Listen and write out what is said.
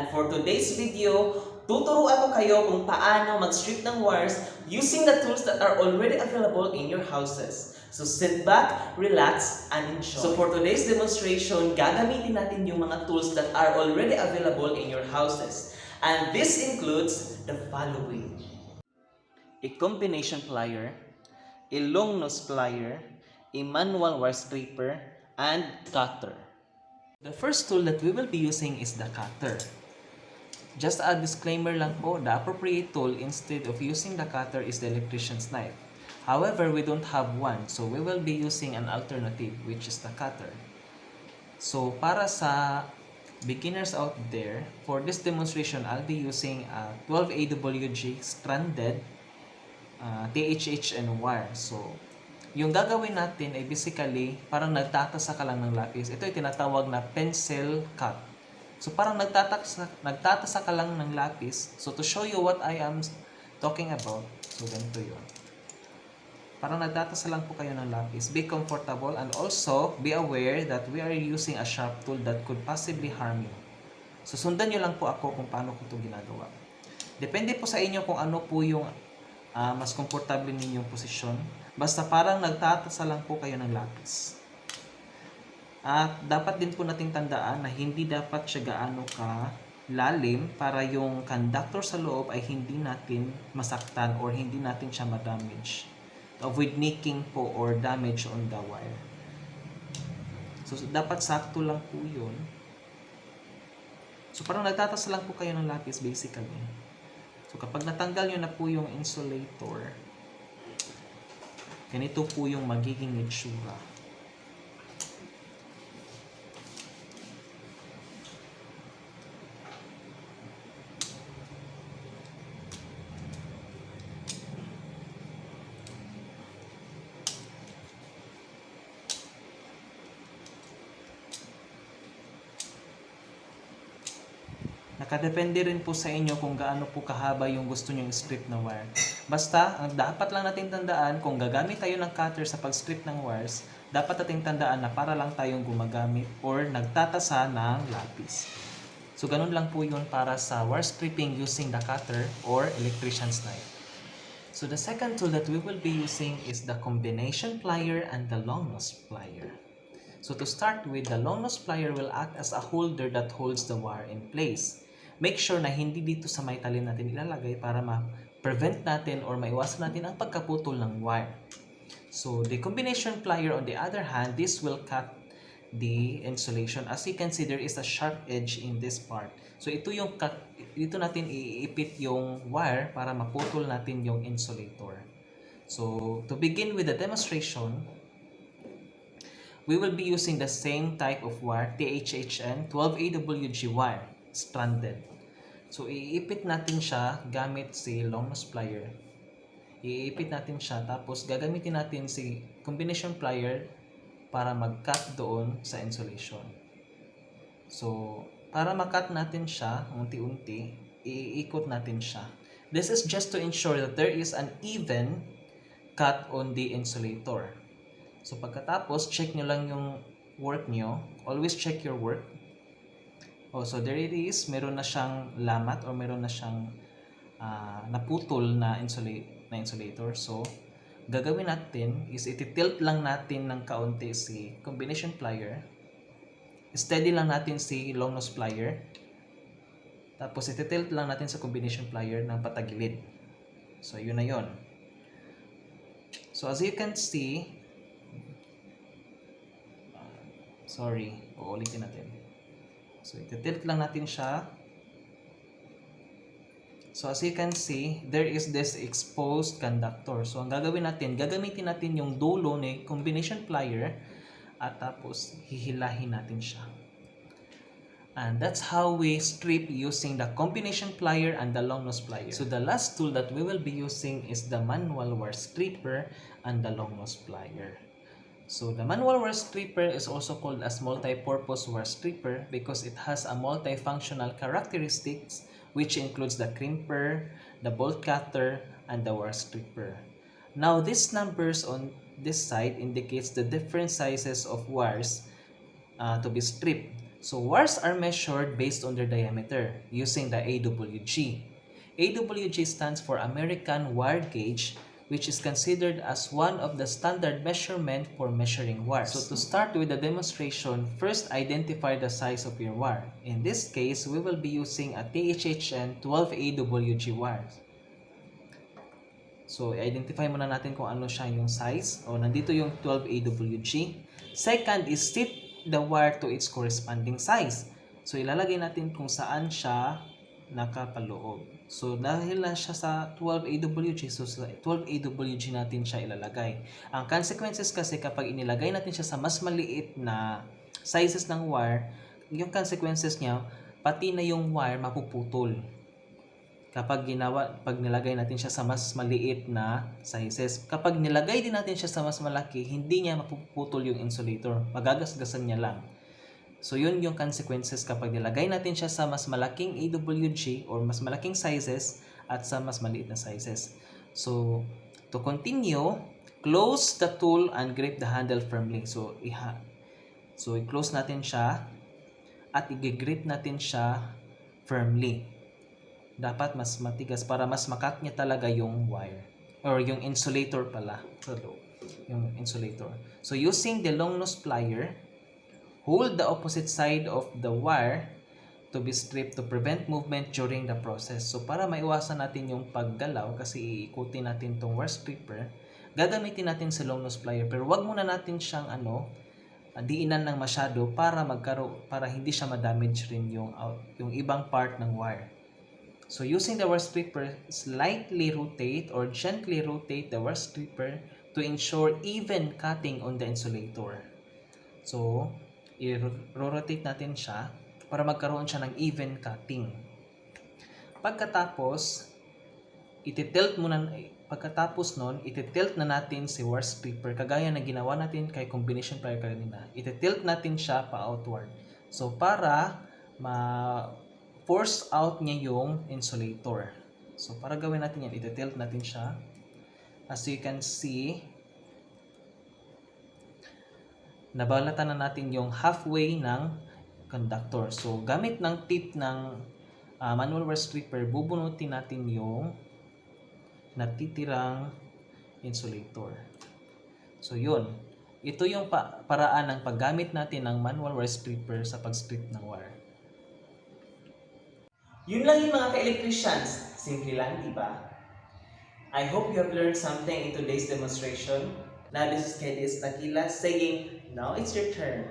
And for today's video, tuturuan ko kayo kung paano mag-strip ng wires using the tools that are already available in your houses. So sit back, relax, and enjoy. So for today's demonstration, gagamitin natin yung mga tools that are already available in your houses. And this includes the following: a combination plier, a long nose plier, a manual wire stripper, and cutter. The first tool that we will be using is the cutter. Just a disclaimer lang po, the appropriate tool instead of using the cutter is the electrician's knife. However, we don't have one, so we will be using an alternative, which is the cutter. So, para sa beginners out there, for this demonstration, I'll be using a 12 AWG stranded THHN wire. So, yung gagawin natin ay basically parang nagtatasa ka lang ng lapis. Ito ay tinatawag na pencil cut. So parang nagtatasa ka lang ng lapis. So to show you what I am talking about, so ganito yun. Parang nagtatasa lang po kayo ng lapis. Be comfortable and also be aware that we are using a sharp tool that could possibly harm you. So sundan nyo lang po ako kung paano ko ito ginagawa. Depende po sa inyo kung ano po yung mas komportable ninyong posisyon. Basta parang nagtatasa lang po kayo ng lapis. At dapat din po nating tandaan na hindi dapat siya gaano ka lalim para yung conductor sa loob ay hindi natin masaktan or hindi natin siya ma-damage. Avoid nicking po or damage on the wire. So dapat sakto lang po yun. So parang nagtatasa lang po kayo ng lapis basically. So kapag natanggal nyo na po yung insulator, ganito po yung magiging itsura. Nakadepende rin po sa inyo kung gaano po kahaba yung gusto nyo strip na wire. Basta, ang dapat lang natin tandaan, kung gagamit tayo ng cutter sa pag-strip ng wires, dapat natin tandaan na para lang tayong gumagamit or nagtatasa ng lapis. So, ganun lang po yun para sa wire stripping using the cutter or electrician's knife. So, the second tool that we will be using is the combination plier and the long nose plier. So, to start with, the long nose plier will act as a holder that holds the wire in place. Make sure na hindi dito sa may talim natin ilalagay para ma-prevent natin or maiwasan natin ang pagkaputol ng wire. So, the combination plier on the other hand, this will cut the insulation. As you can see, there is a sharp edge in this part. So, ito yung dito natin iipit yung wire para maputol natin yung insulator. So, to begin with the demonstration, we will be using the same type of wire, THHN 12 AWG wire, stranded. So, iipit natin siya gamit si long nose plier. Iipit natin siya, tapos gagamitin natin si combination plier para mag-cut doon sa insulation. So, para ma-cut natin siya, unti-unti, iikot natin siya. This is just to ensure that there is an even cut on the insulator. So, pagkatapos, check nyo lang yung work nyo. Always check your work. Oh, so there it is. Meron na siyang lamat or meron na siyang naputol na insulator. So, gagawin natin is iti-tilt lang natin ng kaunti si combination plier. Steady lang natin si long nose plier. Tapos, iti-tilt lang natin sa combination plier ng patagilid. So, yun na yun. So, as you can see, uulitin natin. So, iti-tilt lang natin siya. So, as you can see, there is this exposed conductor. So, ang gagawin natin, gagamitin natin yung dulo ni combination plier at tapos hihilahin natin siya. And that's how we strip using the combination plier and the long nose plier. So, the last tool that we will be using is the manual wire stripper and the long nose plier. So, the manual wire stripper is also called as multi-purpose wire stripper because it has a multifunctional characteristics which includes the crimper, the bolt cutter, and the wire stripper. Now, these numbers on this side indicates the different sizes of wires to be stripped. So wires are measured based on their diameter using the AWG. AWG stands for American Wire Gauge, which is considered as one of the standard measurement for measuring wires. So to start with the demonstration, first identify the size of your wire. In this case, we will be using a THHN 12 AWG wire. So identify muna natin kung ano siya yung size. O nandito yung 12 AWG. Second is set the wire to its corresponding size. So ilalagay natin kung saan siya nakapaloob. So dahil na siya sa 12 AWG, so sa 12 AWG natin siya ilalagay. Ang consequences kasi kapag inilagay natin siya sa mas maliit na sizes ng wire, yung consequences niya, pati na yung wire mapuputol. Pag nilagay natin siya sa mas maliit na sizes. Kapag nilagay din natin siya sa mas malaki, hindi niya mapuputol yung insulator. Magagasgasan niya lang. So yun yung consequences kapag nilagay natin siya sa mas malaking AWG or mas malaking sizes at sa mas maliit na sizes. So to continue, close the tool and grip the handle firmly. So i-close natin siya at i-grip natin siya firmly. Dapat mas matigas para mas makat niya talaga yung wire or yung insulator pala. Yung insulator. So using the long nose plier, hold the opposite side of the wire to be stripped to prevent movement during the process. So para maiwasan natin yung paggalaw kasi iikutin natin tong wire stripper, gagamitin natin sa long nose plier pero wag muna natin siyang diinan ng masyado para hindi siya ma-damage rin yung ibang part ng wire. So using the wire stripper, slightly rotate or gently rotate the wire stripper to ensure even cutting on the insulator. So i-rotate natin siya para magkaroon siya ng even cutting. Pagkatapos ititilt na natin si wire stripper kagaya na ginawa natin kay combination plier kanina. Ititilt natin siya pa outward. So para force out niya yung insulator. So para gawin natin yan, ititilt natin siya. As you can see, nabalatan na natin yung halfway ng conductor. So gamit ng tip ng manual wire stripper, bubunutin natin yung natitirang insulator. So yun, ito yung paraan ng paggamit natin ng manual wire stripper sa pag-strip ng wire. Yun lang yung mga ka-electricians. Simple lang, di ba? I hope you have learned something in today's demonstration. Now this is Candice Nakila saying, now it's your turn.